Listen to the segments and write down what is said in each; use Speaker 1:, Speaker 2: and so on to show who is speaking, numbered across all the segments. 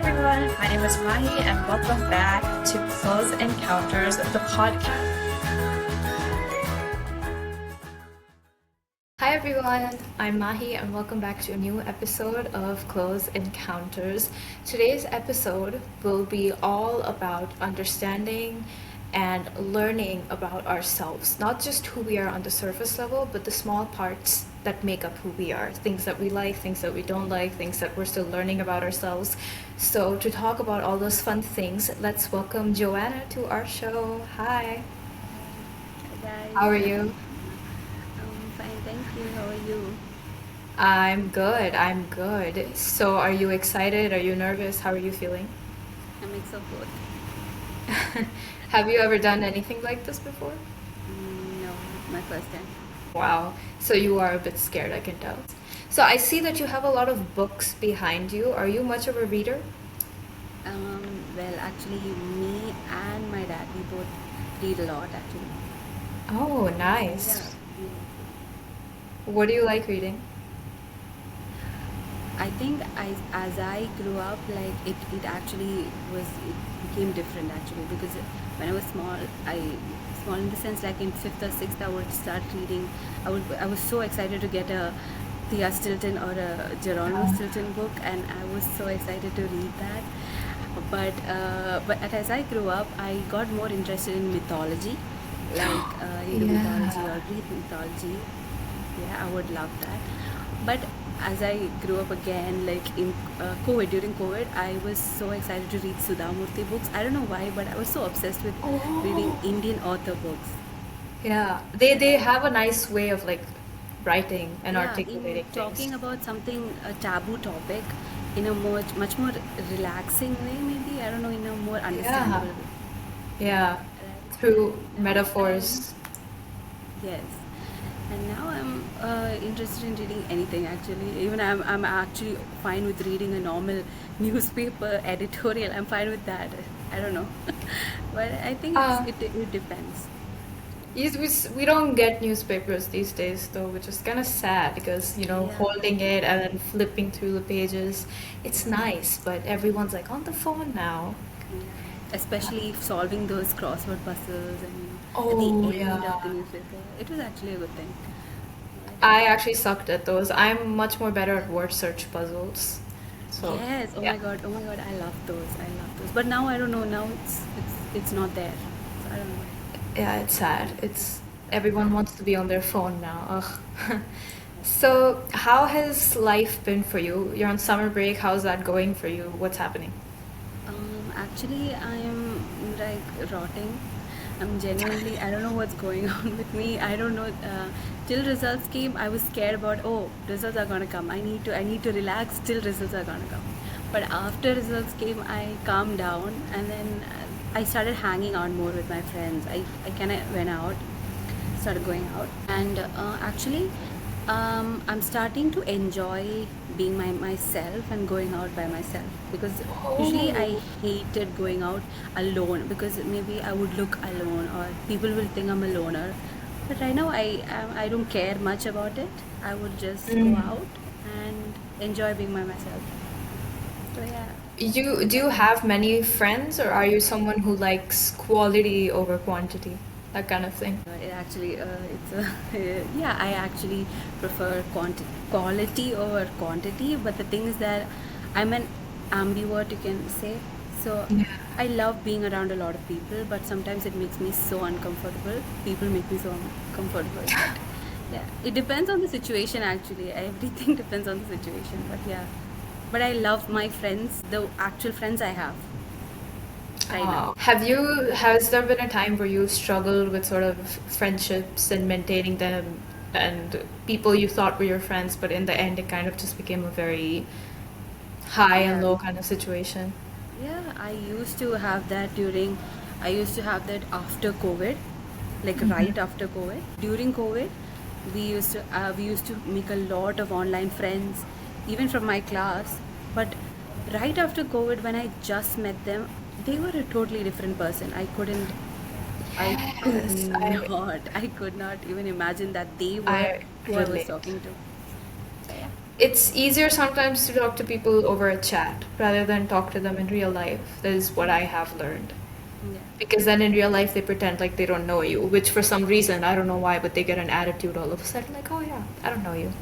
Speaker 1: everyone, my name is Mahi and welcome back to Close Encounters, the podcast. Hi everyone, I'm Mahi and welcome back to a new episode of Close Encounters. Today's episode will be all about understanding and learning about ourselves, not just who we are on the surface level, but the small parts that make up who we are, things that we like, things that we don't like, things that we're still learning about ourselves. So, to talk about all those fun things, let's welcome Johanna to our show. Hi,
Speaker 2: Hi guys,
Speaker 1: how are you?
Speaker 2: fine, thank you. How are you?
Speaker 1: I'm good, I'm good. So, are you excited? Are you nervous? How are you feeling?
Speaker 2: A mix of both.
Speaker 1: Have you ever done anything like this before?
Speaker 2: No, my first time.
Speaker 1: Wow. So you are a bit scared, I can tell. So I see that you have a lot of books behind you. Are you much of a reader?
Speaker 2: Well, actually, me and my dad, we both read a lot actually.
Speaker 1: Oh,
Speaker 2: Yeah,
Speaker 1: nice.
Speaker 2: we,
Speaker 1: What do you like reading?
Speaker 2: I think as I grew up, like it actually it became different actually because when I was small, small in the sense like in fifth or sixth, I would start reading. I was so excited to get a Thea Stilton or a Geronimo Stilton book, and I was so excited to read that. But as I grew up, I got more interested in mythology, like Hindu mythology
Speaker 1: Yeah.
Speaker 2: or Greek mythology. Yeah, I would love that. But as I grew up again, like in during COVID, I was so excited to read Sudhamurthy books. I don't know why, but I was so obsessed with reading
Speaker 1: Oh,
Speaker 2: Indian author books.
Speaker 1: yeah. They
Speaker 2: Yeah,
Speaker 1: have a nice way of like writing and
Speaker 2: yeah, in
Speaker 1: articulating things.
Speaker 2: talking about something, a taboo topic, in a much more relaxing way, maybe. I don't know, in a more
Speaker 1: Yeah.
Speaker 2: understandable way.
Speaker 1: Yeah.
Speaker 2: Right.
Speaker 1: Through
Speaker 2: And now I'm
Speaker 1: metaphors.
Speaker 2: Yes. And now I'm interested in reading anything actually. Even I'm actually fine with reading a normal newspaper editorial. I'm fine with that. I don't know. But I think
Speaker 1: Uh,
Speaker 2: it depends.
Speaker 1: We don't get newspapers these days, though, which is kind of sad because,
Speaker 2: Yeah.
Speaker 1: holding it and then flipping through the pages, it's nice, but everyone's like on the phone now.
Speaker 2: Yeah. Especially solving those crossword puzzles and at the
Speaker 1: Oh,
Speaker 2: end of the
Speaker 1: yeah.
Speaker 2: newspaper. It was actually a good thing. Right?
Speaker 1: I actually sucked at those. I'm much more better at word search puzzles. So,
Speaker 2: Yes. Oh
Speaker 1: yeah.
Speaker 2: my God. Oh my God. I love those. I love those. But now I don't know. Now it's not there. So I don't know.
Speaker 1: Yeah, it's sad. It's everyone wants to be on their phone now. Ugh. So, how has life been for you? You're on summer break. How's that going for you? What's happening?
Speaker 2: Actually, I'm like rotting. I'm genuinely, I don't know what's going on with me. I don't know. Till results came, I was scared about, oh, results are gonna come. I need to relax till results are gonna come. But after results came, I calmed down, and then I started hanging out more with my friends. I kind of went out, started going out, and actually I'm starting to enjoy being myself and going out by myself because usually I
Speaker 1: Oh.
Speaker 2: hated going out alone because maybe I would look alone or people will think I'm a loner. But right now I don't care much about it. I would just go
Speaker 1: Mm.
Speaker 2: out and enjoy being by myself. So yeah.
Speaker 1: Do you have many friends, or are you someone who likes quality over quantity? That kind of thing.
Speaker 2: It actually, it's a yeah. I actually prefer quality over quantity. But the thing is that I'm an ambivert, you can say. So
Speaker 1: Yeah.
Speaker 2: I love being around a lot of people, but sometimes it makes me so uncomfortable. People make me so uncomfortable. But yeah, it depends on the situation. Actually, everything depends on the situation. But yeah, but I love my friends, the actual friends I have right now.
Speaker 1: Has there been a time where you struggled with sort of friendships and maintaining them and people you thought were your friends, but in the end it kind of just became a very high and
Speaker 2: Yeah.
Speaker 1: low kind of situation?
Speaker 2: Yeah, I used to have that after COVID, like right after COVID. During COVID, we used to make a lot of online friends, even from my class. But right after COVID, when I just met them, they were a totally different person.
Speaker 1: Yes,
Speaker 2: I could not even imagine that they were
Speaker 1: I
Speaker 2: who I was
Speaker 1: relate.
Speaker 2: talking to. So yeah.
Speaker 1: it's easier sometimes to talk to people over a chat rather than talk to them in real life. That is what I have learned.
Speaker 2: Yeah.
Speaker 1: Because then in real life they pretend like they don't know you, which for some reason, I don't know why, but they get an attitude all of a sudden like, oh yeah, I don't know you.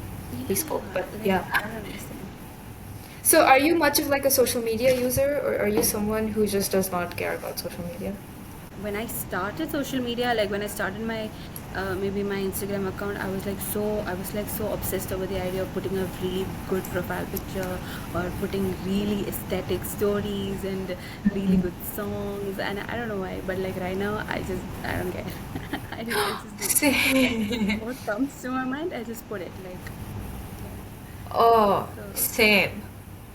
Speaker 1: We spoke,
Speaker 2: Yeah,
Speaker 1: but
Speaker 2: like
Speaker 1: yeah.
Speaker 2: I don't understand.
Speaker 1: So are you much of like a social media user, or are you someone who just does not care about social media?
Speaker 2: When I started social media, like when I started my maybe my Instagram account, I was like so obsessed over the idea of putting a really good profile picture or putting really aesthetic stories and really good songs, and I don't know why, but like right now I don't care. I just do like
Speaker 1: Same.
Speaker 2: what comes to my mind, I just put it like yeah.
Speaker 1: Oh,
Speaker 2: So
Speaker 1: same.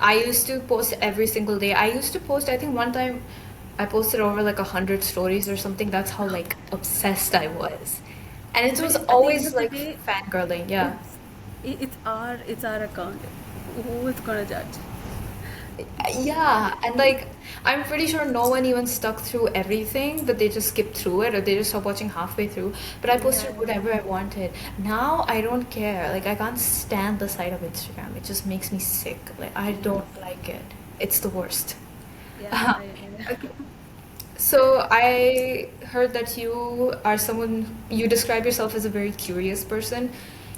Speaker 1: I used to post every single day. I used to post, I think one time I posted over like 100 stories or something. That's how like obsessed I was. And it
Speaker 2: but
Speaker 1: was
Speaker 2: at the end
Speaker 1: always
Speaker 2: of the
Speaker 1: like
Speaker 2: day,
Speaker 1: fangirling, yeah.
Speaker 2: it's our account. Who is gonna judge?
Speaker 1: Yeah, and like I'm pretty sure no one even stuck through everything, but they just skipped through it or they just stopped watching halfway through. But I
Speaker 2: Yeah,
Speaker 1: posted
Speaker 2: yeah.
Speaker 1: whatever I wanted. Now I don't care. Like I can't stand the sight of Instagram. It just makes me sick. Like I don't
Speaker 2: Yes.
Speaker 1: like it. It's the worst.
Speaker 2: Yeah,
Speaker 1: Okay. So I heard that you are someone, you describe yourself as a very curious person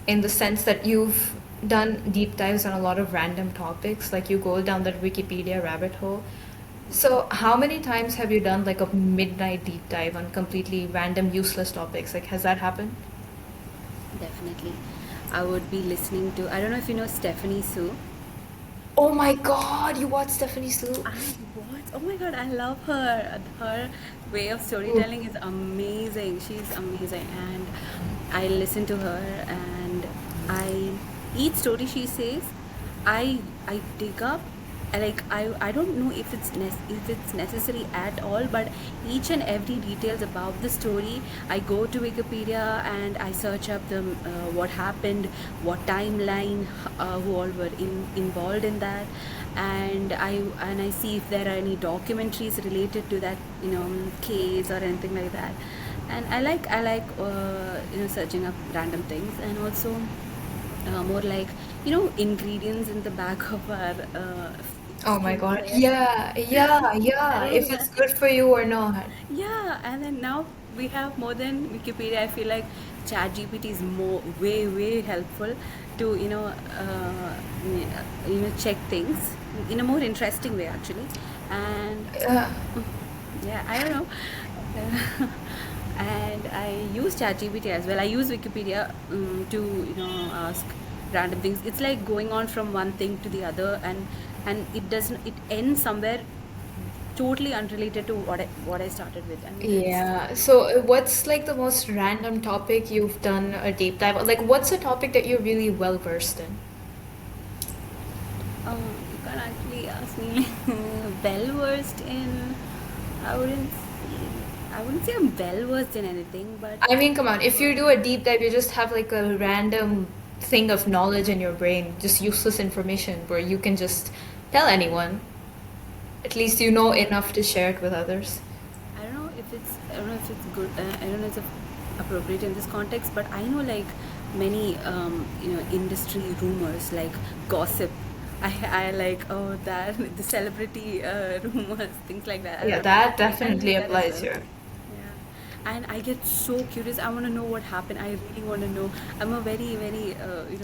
Speaker 1: in the sense that you've done deep dives on a lot of random topics, like you go down that Wikipedia rabbit hole. So how many times have you done like a midnight deep dive on completely random, useless topics? Like, has that happened?
Speaker 2: definitely. I would be listening to, I don't know if you know Stephanie Sue.
Speaker 1: Oh my God, you watched Stephanie Sue?
Speaker 2: I what? Oh my God, I love her. Her way of
Speaker 1: Ooh.
Speaker 2: storytelling is amazing. She's amazing, and I listen to her, and I each story she says, I dig up. I don't know if if it's necessary at all, but each and every details about the story, I go to Wikipedia and I search up the what happened, what timeline, who all were involved in that, and I see if there are any documentaries related to that case or anything like that. And I like searching up random things, and also more like ingredients in the back of our
Speaker 1: Oh my God.
Speaker 2: skincare.
Speaker 1: Yeah, yeah,
Speaker 2: I
Speaker 1: yeah.
Speaker 2: don't
Speaker 1: If
Speaker 2: know
Speaker 1: it's
Speaker 2: why.
Speaker 1: good for you or not.
Speaker 2: Yeah, and then now we have more than Wikipedia. I feel like ChatGPT is more way helpful to check things in a more interesting way actually. And
Speaker 1: Uh,
Speaker 2: yeah, I don't know. And I use ChatGPT as well. I use Wikipedia to ask random things. It's like going on from one thing to the other, and it doesn't. It ends somewhere totally unrelated to what I started with, and it's
Speaker 1: Yeah. So, what's like the most random topic you've done a deep dive on? Like, what's a topic that you're really well versed in?
Speaker 2: you can actually ask me well versed in. I wouldn't I wouldn't say I'm well versed in anything, but
Speaker 1: I mean, come on, if you do a deep dive, you just have like a random thing of knowledge in your brain, just useless information where you can just tell anyone. At least you know enough to share it with others.
Speaker 2: I don't know if it's good. I don't know if it's appropriate in this context, but I know like many industry rumors like gossip. I like that the celebrity rumors, things like that.
Speaker 1: Yeah, that
Speaker 2: I use
Speaker 1: definitely
Speaker 2: that as
Speaker 1: applies
Speaker 2: well.
Speaker 1: here.
Speaker 2: Yeah, and I get so curious. I want to know what happened. I really want to know. I'm a very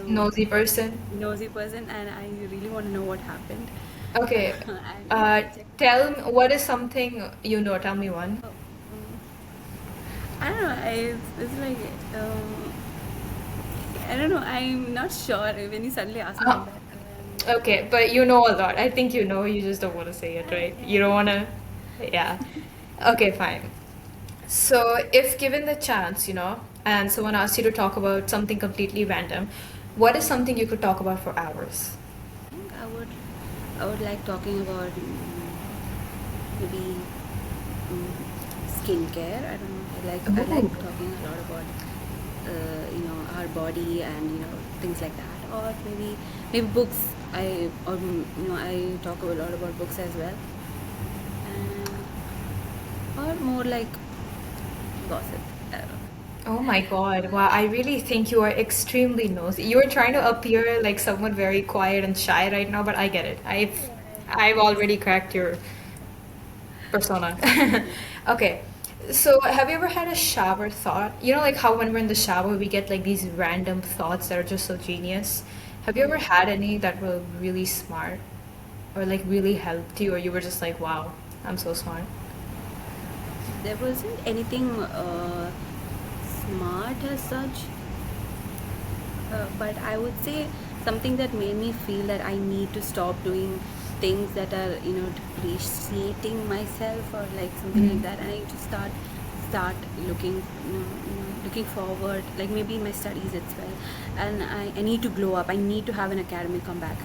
Speaker 1: Nosy person.
Speaker 2: nosy person, and I really want to know what happened.
Speaker 1: Okay.
Speaker 2: And yeah, I check.
Speaker 1: Tell me, what is something you know? Tell me one.
Speaker 2: Oh, I don't know. It's like I don't know. I'm not sure when you suddenly ask me
Speaker 1: Uh,
Speaker 2: like that.
Speaker 1: okay, but you know a lot. I think you know, you just don't want to say it,
Speaker 2: Yeah,
Speaker 1: right?
Speaker 2: yeah,
Speaker 1: You don't want
Speaker 2: yeah.
Speaker 1: to. Yeah. Okay, fine. So, if given the chance, and someone asks you to talk about something completely random, what is something you could talk about for hours?
Speaker 2: I think I would like talking about maybe um, skincare. I don't know. I like
Speaker 1: Ooh.
Speaker 2: talking a lot about our body and things like that, or maybe books. I talk a lot about books as well, and or more like gossip. I don't know.
Speaker 1: Oh my God. Wow, I really think you are extremely nosy. You are trying to appear like someone very quiet and shy right now, but I get it. I've already cracked your persona. Okay. So, have you ever had a shower thought? You know, like how when we're in the shower, we get like these random thoughts that are just so genius. Have you ever had any that were really smart or like really helped you, or you were just like, wow, I'm so smart?
Speaker 2: There wasn't anything smart as such, but I would say something that made me feel that I need to stop doing things that are, depreciating myself or like something like
Speaker 1: Mhm.
Speaker 2: that, and I need to start looking, looking forward, like maybe in my studies as well. And I need to glow up. I need to have an academic comeback.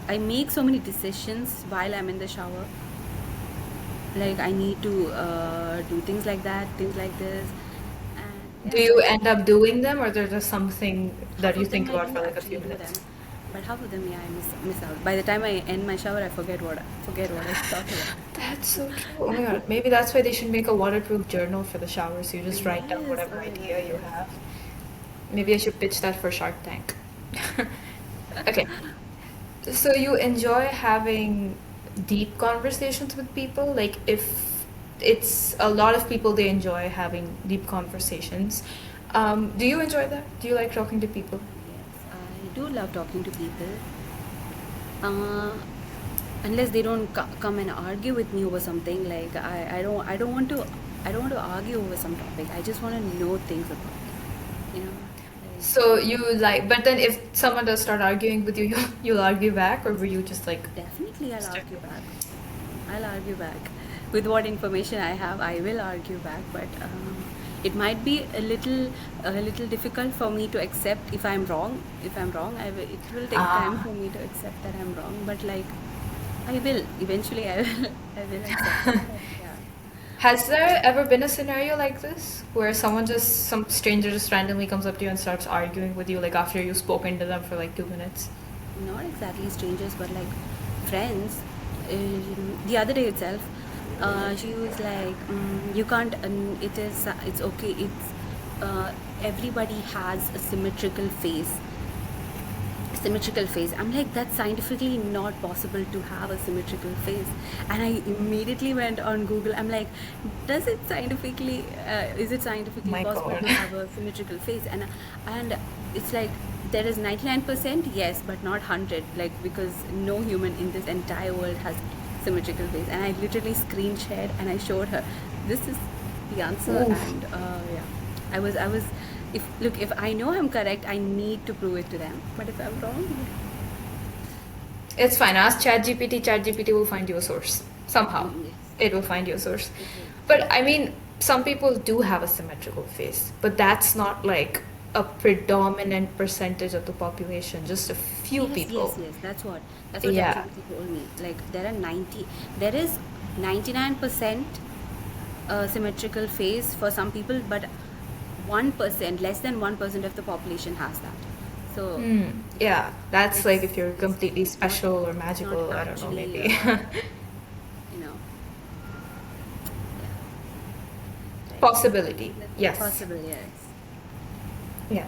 Speaker 2: I make so many decisions while I'm in the shower. Like I need to do things like that, things like this, and
Speaker 1: Do
Speaker 2: yeah,
Speaker 1: you end up doing them, or there's just something that
Speaker 2: half
Speaker 1: you
Speaker 2: of them
Speaker 1: think
Speaker 2: I
Speaker 1: about
Speaker 2: do
Speaker 1: for like a few
Speaker 2: actually do
Speaker 1: minutes?
Speaker 2: them, but half of them, yeah, I miss out. By the time I end my shower, I forget what I thought about.
Speaker 1: That's so true. Oh my God. Maybe that's why they should make a waterproof journal for the shower, so you just write down
Speaker 2: Yes,
Speaker 1: whatever
Speaker 2: oh my god,
Speaker 1: idea you
Speaker 2: yes.
Speaker 1: have. Maybe I should pitch that for Shark Tank. Okay. So you enjoy having deep conversations with people? Like if it's a lot of people, they enjoy having deep conversations. Do you enjoy that? Do you like talking to people?
Speaker 2: Yes, I do love talking to people. Uh, Unless they don't come and argue with me over something, like I don't want to argue over some topic. I just want to know things about it, like
Speaker 1: So you like, but then if someone does start arguing with you, you'll argue back, or were you just like
Speaker 2: definitely I'll
Speaker 1: stick
Speaker 2: argue
Speaker 1: with
Speaker 2: back. I'll argue back with what information I have. I will argue back, but it might be a little difficult for me to accept if I'm wrong. If I'm wrong, it will take time
Speaker 1: Ah.
Speaker 2: for me to accept that I'm wrong. But like, I will eventually. I will. I will accept it. But yeah.
Speaker 1: Has there ever been a scenario like this where some stranger just randomly comes up to you and starts arguing with you, like after you've spoken to them for like 2 minutes?
Speaker 2: Not exactly strangers, but like friends. The other day itself, she was like, "You can't. It's okay. Everybody has a symmetrical face." I'm like, that's scientifically not possible to have a symmetrical face. And I immediately went on Google. I'm like, is it scientifically
Speaker 1: My
Speaker 2: possible
Speaker 1: God.
Speaker 2: to have a symmetrical face? And it's like, there is 99%, yes, but not 100, like, because no human in this entire world has symmetrical face. And I literally screen shared and I showed her, this is the answer.
Speaker 1: Oof.
Speaker 2: And yeah, I was if I know I'm correct, I need to prove it to them. But if I'm wrong,
Speaker 1: It's fine. Ask ChatGPT. ChatGPT will find you a source. Somehow.
Speaker 2: yes,
Speaker 1: It will find you a source.
Speaker 2: it will.
Speaker 1: But I mean, some people do have a symmetrical face, but that's not like a predominant percentage of the population, just a few
Speaker 2: Yes, yes,
Speaker 1: people.
Speaker 2: yes. That's what
Speaker 1: Yeah.
Speaker 2: ChatGPT told me. Like there is 99% symmetrical face for some people, but 1%, less than 1% of the population has that. So
Speaker 1: Yeah. That's like if you're
Speaker 2: it's
Speaker 1: completely
Speaker 2: not
Speaker 1: special or
Speaker 2: it's not
Speaker 1: magical. I don't know,
Speaker 2: actually
Speaker 1: maybe.
Speaker 2: you know like
Speaker 1: Possibility. Yes.
Speaker 2: possible. Yes.
Speaker 1: Yeah.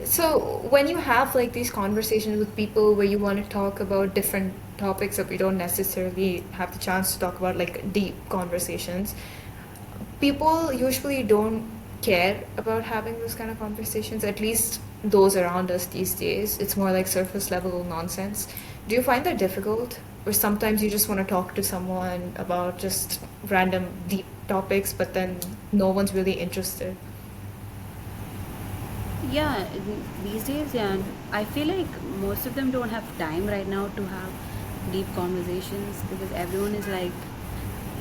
Speaker 1: So when you have like these conversations with people where you want to talk about different topics that we don't necessarily have the chance to talk about, like deep conversations, people usually don't care about having those kind of conversations, at least those around us these days. It's more like surface level nonsense. Do you find that difficult? Or sometimes you just want to talk to someone about just random deep topics, but then no one's really interested?
Speaker 2: Yeah, these days, yeah, I feel like most of them don't have time right now to have deep conversations because everyone is like,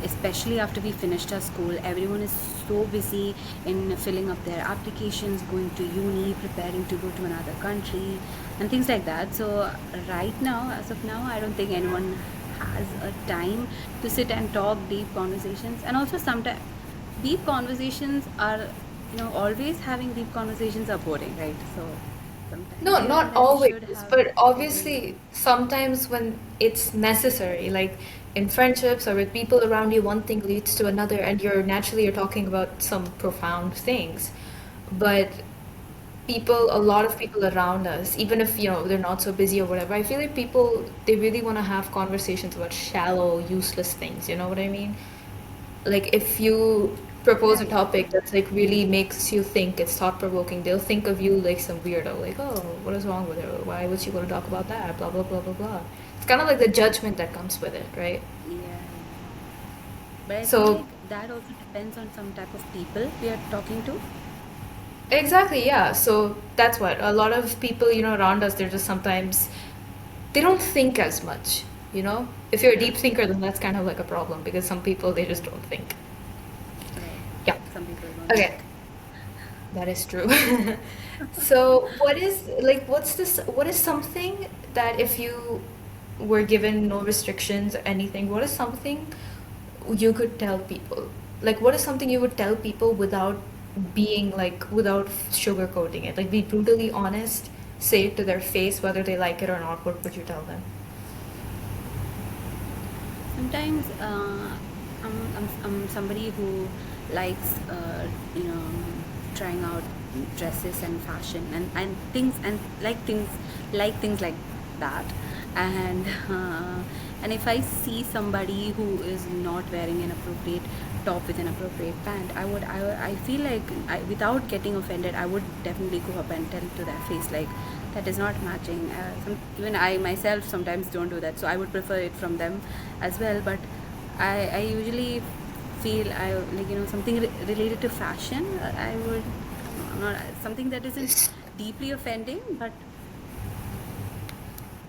Speaker 2: especially after we finished our school, everyone is so busy in filling up their applications, going to uni, preparing to go to another country, and things like that. So, right now, as of now, I don't think anyone has a time to sit and talk deep conversations. And also, sometimes deep conversations are, always having deep conversations are boring, right? So, sometimes,
Speaker 1: No, not
Speaker 2: there should
Speaker 1: always,
Speaker 2: have
Speaker 1: but
Speaker 2: something.
Speaker 1: obviously sometimes when it's necessary, like in friendships or with people around you, one thing leads to another, and you're talking about some profound things. But a lot of people around us, even if they're not so busy or whatever, I feel like people they really want to have conversations about shallow, useless things. You know what I mean? Like if you propose a
Speaker 2: Right.
Speaker 1: topic that's like really makes you think, it's thought provoking, they'll think of you like some weirdo, like, oh, what is wrong with her? Why would she want to talk about that? Blah blah blah blah blah. It's kind of like the judgment that comes with it, right?
Speaker 2: Yeah, yeah. But I feel
Speaker 1: So
Speaker 2: like that also depends on some type of people we are talking to.
Speaker 1: exactly, yeah. So that's what a lot of people, around us, they're just sometimes they don't think as much. If you're a deep thinker, then that's kind of like a problem because some people they just don't think.
Speaker 2: Right.
Speaker 1: Yeah.
Speaker 2: Some people don't
Speaker 1: Okay.
Speaker 2: think.
Speaker 1: That is true. So, what is something that if you were given no restrictions or anything, what is something you could tell people? Like, what is something you would tell people without sugarcoating it? Like, be brutally honest, say it to their face, whether they like it or not. What would you tell them?
Speaker 2: Sometimes I'm somebody who likes, trying out dresses and fashion and things and like things like that. And and if I see somebody who is not wearing an appropriate top with an appropriate pant, I feel like without getting offended, I would definitely go up and tell to their face like that is not matching. Even I myself sometimes don't do that, so I would prefer it from them as well. But I usually feel I like something related to fashion. I would not something that isn't deeply offending, but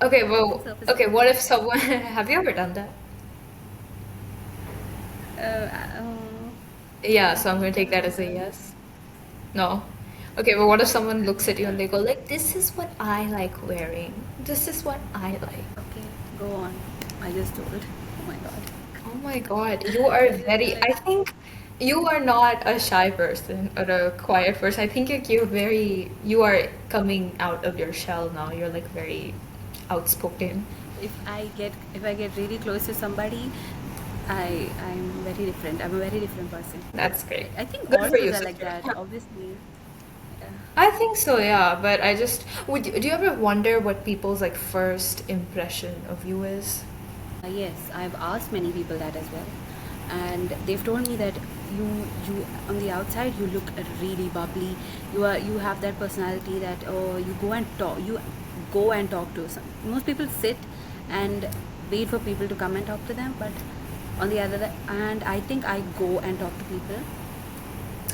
Speaker 1: Okay,
Speaker 2: something
Speaker 1: well,
Speaker 2: surface
Speaker 1: okay,
Speaker 2: level.
Speaker 1: what if someone, have you ever done that?
Speaker 2: Uh, uh,
Speaker 1: Yeah,
Speaker 2: have
Speaker 1: so I'm
Speaker 2: I
Speaker 1: going to take that
Speaker 2: ever
Speaker 1: as a
Speaker 2: done?
Speaker 1: yes. No. Okay, but what if someone looks at you and
Speaker 2: Uh,
Speaker 1: they go like, "This is what I like wearing. This is what I like."
Speaker 2: okay, go on. I just told. Oh my god.
Speaker 1: Oh my God, you are
Speaker 2: I just
Speaker 1: very. I
Speaker 2: realized.
Speaker 1: think you are not a shy person or a quiet person. I think you are coming out of your shell now. You're like very outspoken.
Speaker 2: If I get really close to somebody, I'm very different. I'm a very different person.
Speaker 1: That's great.
Speaker 2: I think
Speaker 1: Good
Speaker 2: all
Speaker 1: for
Speaker 2: of us
Speaker 1: you,
Speaker 2: are like
Speaker 1: sister.
Speaker 2: that, obviously. Uh,
Speaker 1: I think so, yeah. But do you ever wonder what people's like first impression of you is?
Speaker 2: yes, I've asked many people that as well, and they've told me that you on the outside you look really bubbly. You have that personality that you go and talk to some. Most people sit and wait for people to come and talk to them, but on the other and I think I go and talk to people.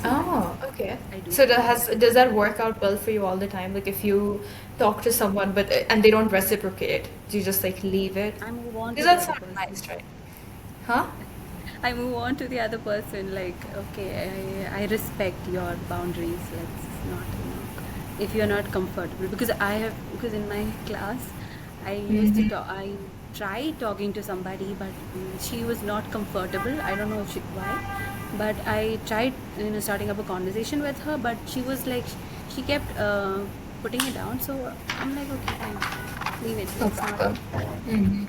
Speaker 2: So
Speaker 1: Oh, okay.
Speaker 2: I do.
Speaker 1: So does that work out well for you all the time? Like if you talk to someone and they don't reciprocate, do you just like leave it?
Speaker 2: I move on
Speaker 1: Does
Speaker 2: to the
Speaker 1: that
Speaker 2: other
Speaker 1: sound
Speaker 2: person.
Speaker 1: nice, right? Huh?
Speaker 2: I move on to the other person. Like, okay, I respect your boundaries. Let's not, if you're not comfortable. Because in my class, I used to
Speaker 1: Mm-hmm.
Speaker 2: talk, I tried talking to somebody, but she was not comfortable. I don't know why. But I tried, starting up a conversation with her, but she was like, she kept putting it down. So I'm like, okay, fine, leave it.
Speaker 1: No
Speaker 2: Let's not.
Speaker 1: problem. Mm-hmm.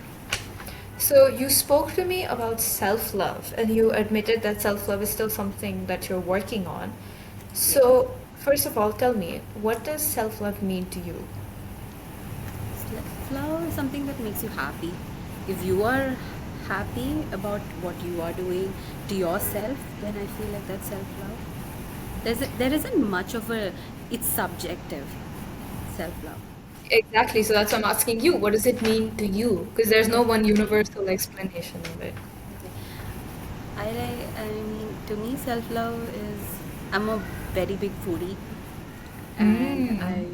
Speaker 1: So you spoke to me about self-love, and you admitted that self-love is still something that you're working on.
Speaker 2: Yes.
Speaker 1: So first of all, tell me, what does self-love mean to you?
Speaker 2: Self-love is something that makes you happy. If you are happy about what you are doing to yourself, then I feel like that's self-love. There isn't much of a, it's subjective, self-love.
Speaker 1: Exactly. So that's why I'm asking you, what does it mean to you? Because there's no
Speaker 2: Okay.
Speaker 1: one universal explanation of it.
Speaker 2: Okay. I mean, to me, self-love is, I'm a very big foodie, and
Speaker 1: Mm.
Speaker 2: I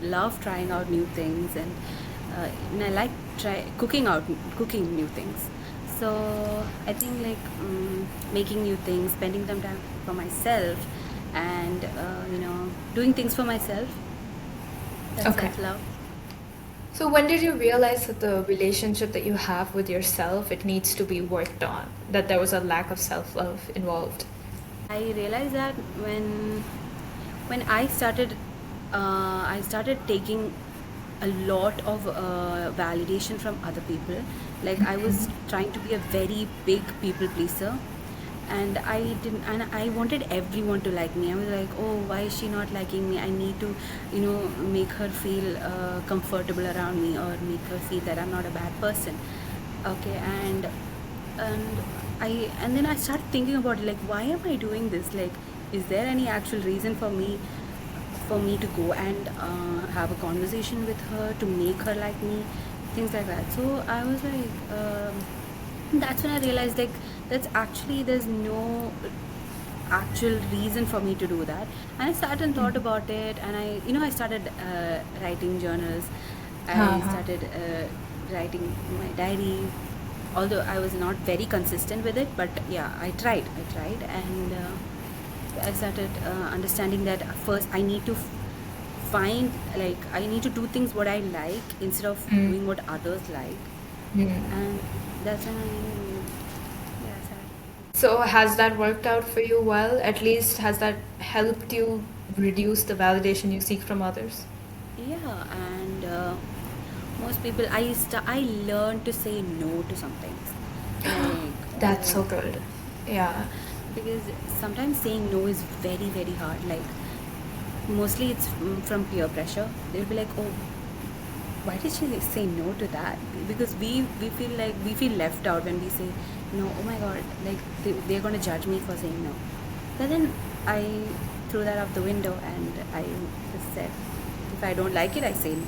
Speaker 2: love trying out new things, and I like cooking new things. So I think like making new things, spending some time for myself, and doing things for myself. That's
Speaker 1: Okay.
Speaker 2: self-love.
Speaker 1: So when did you realize that the relationship that you have with yourself, it needs to be worked on, that there was a lack of self-love involved?
Speaker 2: I realized that when I started taking a lot of validation from other people. Like I was trying to be a very big people pleaser, and I wanted everyone to like me. I was like, oh, why is she not liking me? I need to, make her feel comfortable around me, or make her feel that I'm not a bad person. Okay, and and then I started thinking about it, like, why am I doing this? Like, is there any actual reason for me to go and have a conversation with her to make her like me, things like that. So I was like, that's when I realized, like, there's no actual reason for me to do that. And I sat and thought about it, and I started writing journals. I
Speaker 1: Uh-huh.
Speaker 2: started writing my diary, although I was not very consistent with it, but yeah, I tried, and I started understanding that first I need to find, like, I need to do things what I like instead of
Speaker 1: Mm.
Speaker 2: doing what others like.
Speaker 1: Mm.
Speaker 2: And that's when I started.
Speaker 1: So has that worked out for you well? At least has that helped you reduce the validation you seek from others?
Speaker 2: Yeah, and most people, I learned to say no to some things, like
Speaker 1: That's so good.
Speaker 2: yeah,
Speaker 1: Yeah.
Speaker 2: because sometimes saying no is very very hard. Like mostly it's from peer pressure. They'll be like, oh, why did she say no to that? Because we feel like we feel left out when we say no. Oh my god, like they're gonna judge me for saying no. But then I threw that out the window, and I just said, if I don't like it, I say no.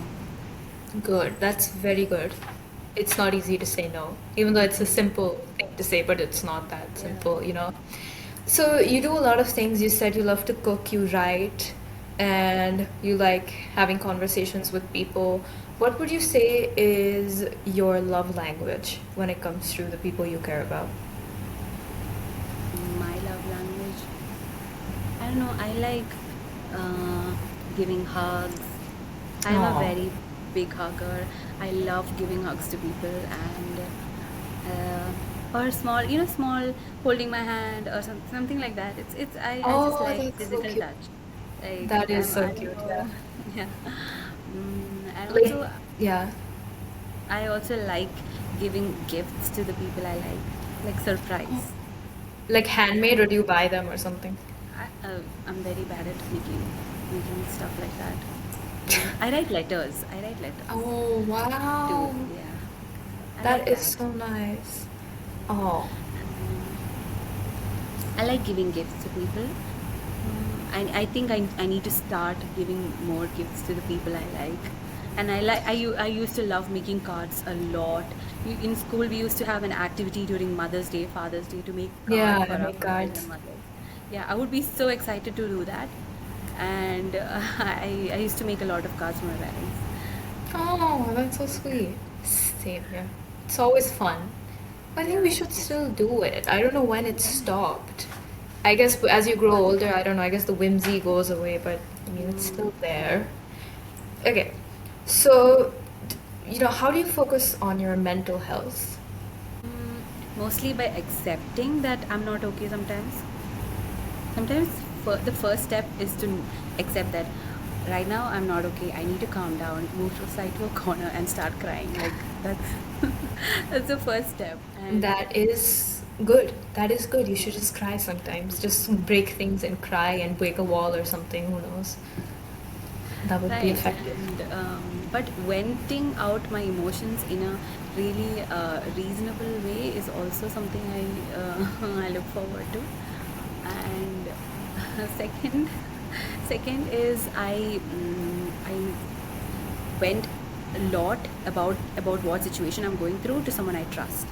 Speaker 1: Good. That's very good. It's not easy to say no, even though it's a simple thing to say, but it's not that
Speaker 2: Yeah.
Speaker 1: simple, you know? So you do a lot of things. You said you love to cook, you write, and you like having conversations with people. What would you say is your love language when it comes to the people you care about?
Speaker 2: My love language, I don't know. I like uh, giving hugs. I'm a
Speaker 1: Oh,
Speaker 2: very big hugger. I love giving hugs to people, and or small, small holding my hand or something like that. I just
Speaker 1: oh,
Speaker 2: like
Speaker 1: that's so
Speaker 2: physical
Speaker 1: cute.
Speaker 2: touch. Like
Speaker 1: That is so
Speaker 2: I don't
Speaker 1: cute, yeah.
Speaker 2: know, yeah. And
Speaker 1: Like,
Speaker 2: also
Speaker 1: yeah.
Speaker 2: I also like giving gifts to the people I like surprise.
Speaker 1: Like handmade, or do you buy them or something?
Speaker 2: I'm very bad at making stuff like that. I write letters. I write letters
Speaker 1: Oh,
Speaker 2: to,
Speaker 1: wow.
Speaker 2: yeah. I
Speaker 1: That
Speaker 2: like
Speaker 1: is
Speaker 2: that.
Speaker 1: so nice. Oh,
Speaker 2: Um, I like giving gifts to people. I think I need to start giving more gifts to the people I like. And I used to love making cards a lot. In school, we used to have an activity during Mother's Day, Father's Day to make cards
Speaker 1: yeah,
Speaker 2: for
Speaker 1: I
Speaker 2: our
Speaker 1: make
Speaker 2: fathers and
Speaker 1: cards.
Speaker 2: mothers. Yeah, I would be so excited to do that. And I used to make a lot of cards for my parents.
Speaker 1: Oh, that's so sweet. Same here. It's always fun. I think
Speaker 2: Yeah,
Speaker 1: we should
Speaker 2: it's
Speaker 1: still do it. I don't know when it stopped. I guess as you grow older, I don't know, I guess the whimsy goes away, but I mean, it's still there. Okay, so, how do you focus on your mental health?
Speaker 2: mm, mostly by accepting that I'm not okay sometimes. Sometimes the first step is to accept that right now I'm not okay. I need to calm down, move to side to a corner, and start crying. Like that's that's the first step. And
Speaker 1: That is good. That is good. You should just cry sometimes. Just break things and cry and break a wall or something. Who knows? That would be
Speaker 2: right,
Speaker 1: effective.
Speaker 2: and but venting out my emotions in a really reasonable way is also something I look forward to. And second, second is I vent a lot about what situation I'm going through to someone I trust.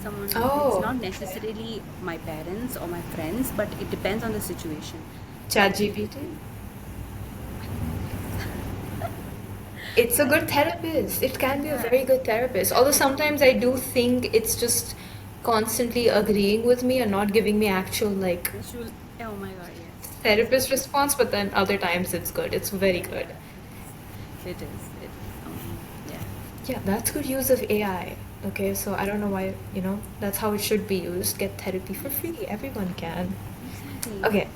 Speaker 2: Someone, it's
Speaker 1: Oh,
Speaker 2: not
Speaker 1: okay.
Speaker 2: necessarily my parents or my friends, but it depends on the situation. Like
Speaker 1: ChatGPT.
Speaker 2: yes.
Speaker 1: It's a
Speaker 2: Like
Speaker 1: good therapist. It can be a
Speaker 2: yeah,
Speaker 1: very good therapist. Although sometimes I do think it's just constantly agreeing with me and not giving me actual like
Speaker 2: visual. Oh my god, yes, yes,
Speaker 1: therapist response, but then other times it's good. It's very good.
Speaker 2: yeah. It is. It is. Yeah.
Speaker 1: Yeah, that's good use of AI. Okay, so I don't know why, that's how it should be used. Get therapy for free. Everyone can.
Speaker 2: Exactly.
Speaker 1: Okay.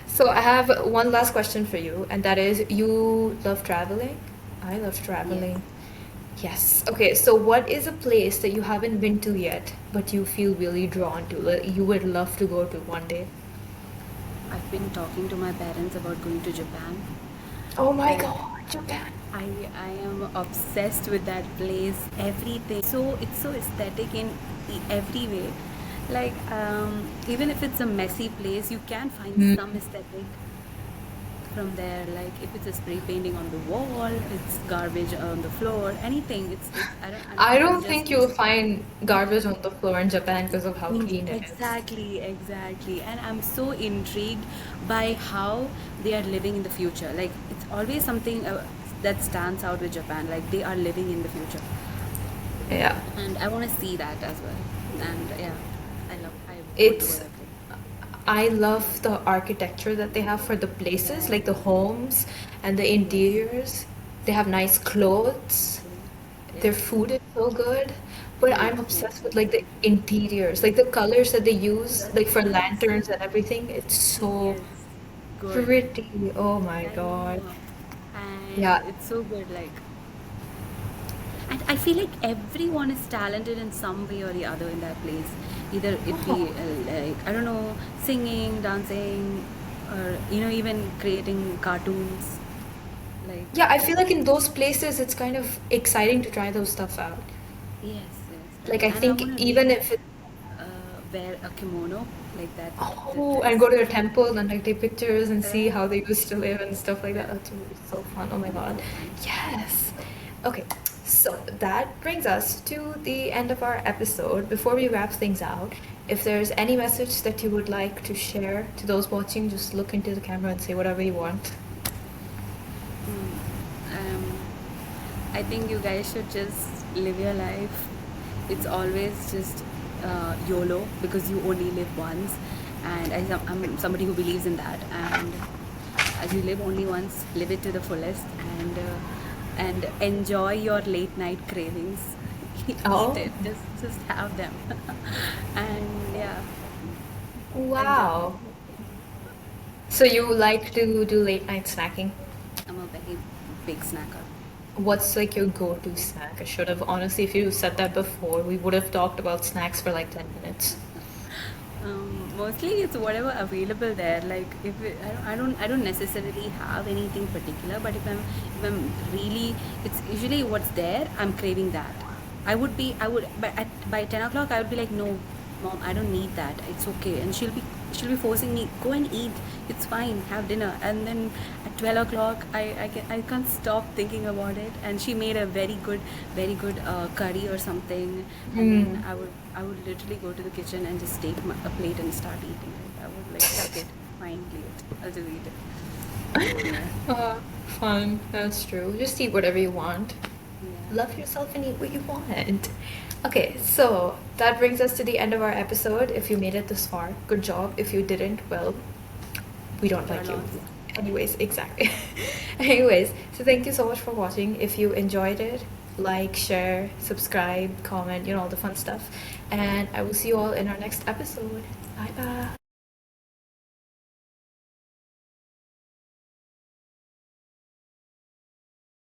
Speaker 1: So I have one last question for you, and that is, you love traveling. I love
Speaker 2: Yes.
Speaker 1: traveling. Yes. Okay, so what is a place that you haven't been to yet, but you feel really drawn to, like you would love to go to one day?
Speaker 2: I've been talking to my parents about going to Japan.
Speaker 1: Oh my
Speaker 2: Like
Speaker 1: God, Japan.
Speaker 2: I am obsessed with that place. Everything. It's so aesthetic in every way. Like even if it's a messy place, you can find some
Speaker 1: Hmm.
Speaker 2: aesthetic from there. Like if it's a spray painting on the wall, it's garbage on the floor, anything. It's I don't
Speaker 1: I
Speaker 2: know.
Speaker 1: don't
Speaker 2: It's
Speaker 1: think
Speaker 2: just
Speaker 1: you'll find garbage on the floor in Japan because of how clean it is.
Speaker 2: exactly, exactly. And I'm so intrigued by how they are living in the future. Like it's always something that stands out with Japan. Like they are living in the future,
Speaker 1: Yeah.
Speaker 2: and I want to see that as well. And yeah, I want to go
Speaker 1: It's
Speaker 2: that place.
Speaker 1: I love the architecture that they have for the places,
Speaker 2: Yes,
Speaker 1: like the homes and the
Speaker 2: yes,
Speaker 1: interiors. They have nice clothes.
Speaker 2: exactly.
Speaker 1: Their
Speaker 2: Yes,
Speaker 1: food is so good. But
Speaker 2: yes,
Speaker 1: I'm
Speaker 2: yes,
Speaker 1: obsessed with like the interiors, like the colors that they use, like for
Speaker 2: yes,
Speaker 1: lanterns and everything. It's so
Speaker 2: yes. Good.
Speaker 1: pretty. Oh my
Speaker 2: I
Speaker 1: God.
Speaker 2: know, and
Speaker 1: Yeah.
Speaker 2: it's so good. Like and I feel like everyone is talented in some way or the other in that place. Either it be
Speaker 1: Oh.
Speaker 2: like I don't know, singing, dancing, or even creating cartoons. Like
Speaker 1: Yeah, I feel like in those places it's kind of exciting to try those stuff out.
Speaker 2: yes, yes,
Speaker 1: Like
Speaker 2: right.
Speaker 1: I
Speaker 2: And I
Speaker 1: think
Speaker 2: want to
Speaker 1: even
Speaker 2: really
Speaker 1: if it,
Speaker 2: wear a kimono like that, the
Speaker 1: oh, and
Speaker 2: dress.
Speaker 1: go to a temple and like take pictures and see how
Speaker 2: Right,
Speaker 1: they used to live and stuff like that.
Speaker 2: right.
Speaker 1: That's gonna be so fun. Oh my
Speaker 2: It's
Speaker 1: God.
Speaker 2: so fun.
Speaker 1: Yes. Okay, so that brings us to the end of our episode. Before we wrap things out, if there's any message that you would like to share to those watching, just look into the camera and say whatever you want.
Speaker 2: Mm. I think you guys should just live your life. It's always just YOLO because you only live once, and I'm somebody who believes in that. And as you live only once, live it to the fullest, and enjoy your late night cravings. Eat
Speaker 1: Oh,
Speaker 2: it, just have them, and yeah, enjoy.
Speaker 1: wow. So you like to do late night snacking?
Speaker 2: I'm a very big snacker.
Speaker 1: What's like your go-to snack? I should have, honestly, if you said that before, we would have talked about snacks for like 10 minutes.
Speaker 2: Mostly it's whatever available there. Like I don't necessarily have anything particular, but if I'm really, it's usually what's there. I'm craving that. I would, but by 10 o'clock I would be like, no, mom, I don't need that. It's okay, and she'll be forcing me, go and eat. It's fine, have dinner. And then at 12 o'clock, I can't stop thinking about it. And she made a very good curry or something, and then
Speaker 1: Mm.
Speaker 2: I would literally go to the kitchen and just take a plate and start eating it. I would like suck it, fine, leave it. I'll just eat it. Yeah,
Speaker 1: Fun. That's true. Just eat whatever you want.
Speaker 2: yeah.
Speaker 1: Love yourself and eat what you want. Okay, so that brings us to the end of our episode. If you made it this far, good job. If you didn't, well, we don't
Speaker 2: Your
Speaker 1: like you.
Speaker 2: loss.
Speaker 1: Anyways, exactly. Anyways, so thank you so much for watching. If you enjoyed it, like, share, subscribe, comment, all the fun stuff. And I will see you all in our next episode. Bye bye.